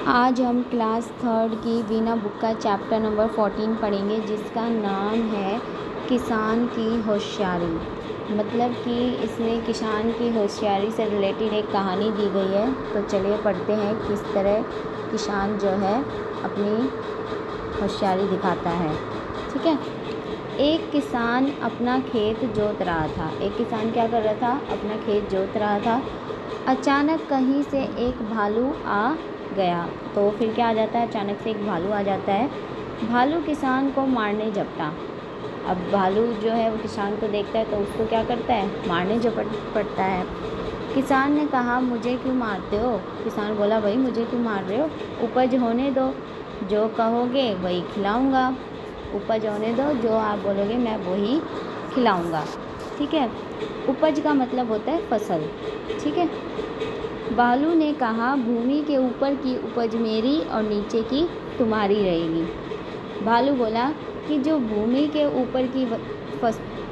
आज हम class third की वीना बुक का चैप्टर नंबर 14 पढ़ेंगे, जिसका नाम है किसान की होशियारी। मतलब कि इसमें किसान की होशियारी से रिलेटेड एक कहानी दी गई है। तो चलिए पढ़ते हैं किस तरह किसान जो है अपनी होशियारी दिखाता है। ठीक है। एक किसान अपना खेत जोत रहा था। एक किसान क्या कर रहा था? अपना खेत जोत रहा था। अचानक कहीं से एक भालू आ गया। तो फिर क्या आ जाता है? अचानक से एक भालू आ जाता है। भालू किसान को मारने झपटा। अब भालू जो है वो किसान को देखता है तो उसको क्या करता है? मारने झपट पड़ता है। किसान ने कहा, मुझे क्यों मारते हो? किसान बोला, भाई मुझे क्यों मार रहे हो? उपज होने दो, जो कहोगे वही खिलाऊंगा। उपज होने दो, जो आप बोलोगे मैं वही खिलाऊंगा। ठीक है। उपज का मतलब होता है फसल। ठीक है। भालू ने कहा, भूमि के ऊपर की उपज मेरी और नीचे की तुम्हारी रहेगी। भालू बोला कि जो भूमि के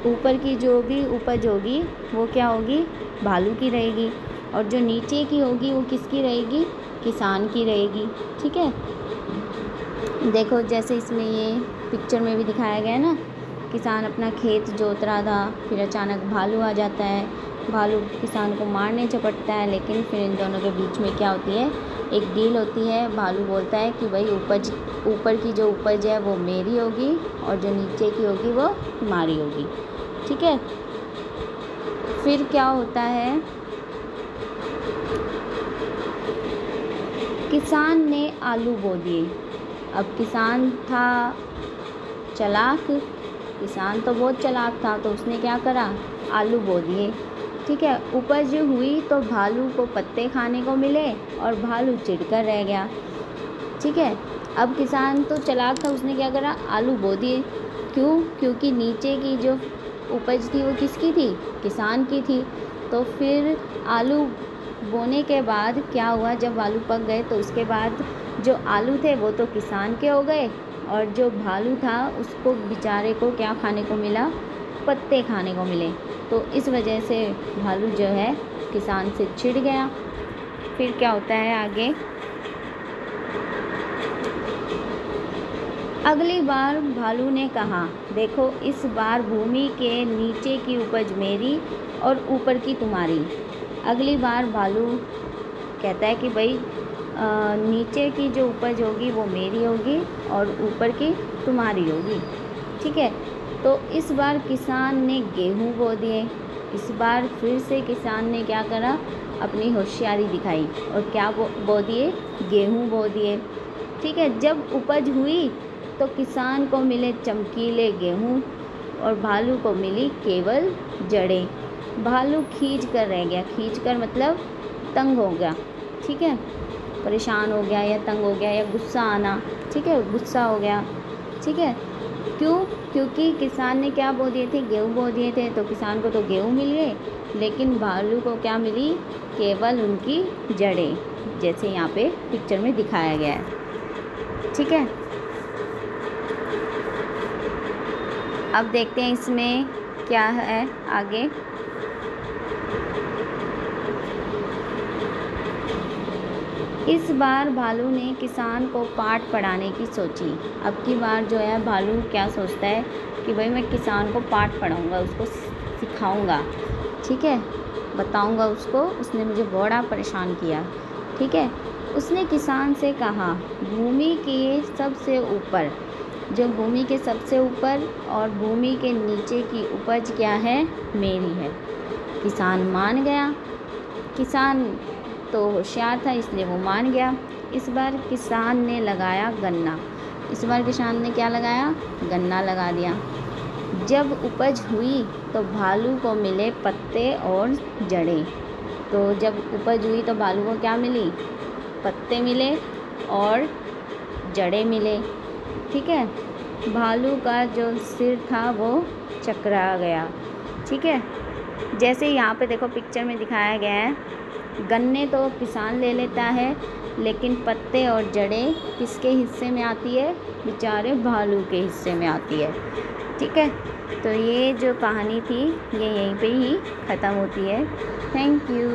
ऊपर की जो भी उपज होगी वो क्या होगी? भालू की रहेगी। और जो नीचे की होगी वो किसकी रहेगी? किसान की रहेगी। ठीक है। देखो जैसे इसमें ये पिक्चर में भी दिखाया गया है ना, किसान अपना खेत जोत रहा था, फिर अचानक भालू आ जाता है। भालू किसान को मारने झपटता है, लेकिन फिर इन दोनों के बीच में क्या होती है? एक डील होती है। भालू बोलता है कि भाई ऊपर की जो उपज है वो मेरी होगी और जो नीचे की होगी वो तुम्हारी होगी। ठीक है। फिर क्या होता है? किसान ने आलू बो दिए। अब किसान था चालाक, किसान तो बहुत चालाक था, तो उसने क्या करा? आलू बो दिए। ठीक है। उपज हुई तो भालू को पत्ते खाने को मिले और भालू चिढ़कर रह गया। ठीक है। अब किसान तो चालाक था, उसने क्या करा? आलू बो दिए। क्यों? क्योंकि नीचे की जो उपज थी वो किसकी थी? किसान की थी। तो फिर आलू बोने के बाद क्या हुआ? जब आलू पक गए तो उसके बाद जो आलू थे वो तो किसान के हो गए, और जो भालू था उसको बेचारे को क्या खाने को मिला? पत्ते खाने को मिले। तो इस वजह से भालू जो है किसान से चिढ़ गया। फिर क्या होता है आगे? अगली बार भालू ने कहा, देखो इस बार भूमि के नीचे की उपज मेरी और ऊपर की तुम्हारी। अगली बार भालू कहता है कि भाई नीचे की जो उपज होगी वो मेरी होगी और ऊपर की तुम्हारी होगी। ठीक है। तो इस बार किसान ने गेहूं बो दिए। इस बार फिर से किसान ने क्या करा? अपनी होशियारी दिखाई और क्या बो दिए? गेहूं बो दिए। ठीक है। जब उपज हुई तो किसान को मिले चमकीले गेहूं और भालू को मिली केवल जड़ें। भालू खींच कर रह गया। खींच कर मतलब तंग हो गया। ठीक है। परेशान हो गया या तंग हो गया या गुस्सा आना। ठीक है। गुस्सा हो गया। ठीक है। क्यों? क्योंकि किसान ने क्या बो दिए थे? गेहूं बो दिए थे। तो किसान को तो गेहूं मिल गए, लेकिन भालू को क्या मिली? केवल उनकी जड़ें, जैसे यहाँ पे पिक्चर में दिखाया गया है। ठीक है। अब देखते हैं इसमें क्या है आगे। इस बार भालू ने किसान को पाठ पढ़ाने की सोची। अब की बार जो है भालू क्या सोचता है कि भाई मैं किसान को पाठ पढ़ाऊंगा, उसको सिखाऊंगा। ठीक है। बताऊंगा उसको, उसने मुझे बड़ा परेशान किया। ठीक है। उसने किसान से कहा, भूमि के सबसे ऊपर, जो भूमि के सबसे ऊपर और भूमि के नीचे की उपज क्या है? मेरी है। किसान मान गया। किसान तो होशियार था इसलिए वो मान गया। इस बार किसान ने लगाया गन्ना। इस बार किसान ने क्या लगाया? गन्ना लगा दिया। जब उपज हुई तो भालू को मिले पत्ते और जड़ें। तो जब उपज हुई तो भालू को क्या मिली? पत्ते मिले और जड़ें मिले। ठीक है। भालू का जो सिर था वो चकरा गया। ठीक है। जैसे यहाँ पे देखो पिक्चर में दिखाया गया है, गन्ने तो किसान ले लेता है, लेकिन पत्ते और जड़ें किसके हिस्से में आती है? बेचारे भालू के हिस्से में आती है। ठीक है। तो ये जो कहानी थी ये यहीं पे ही ख़त्म होती है। Thank you.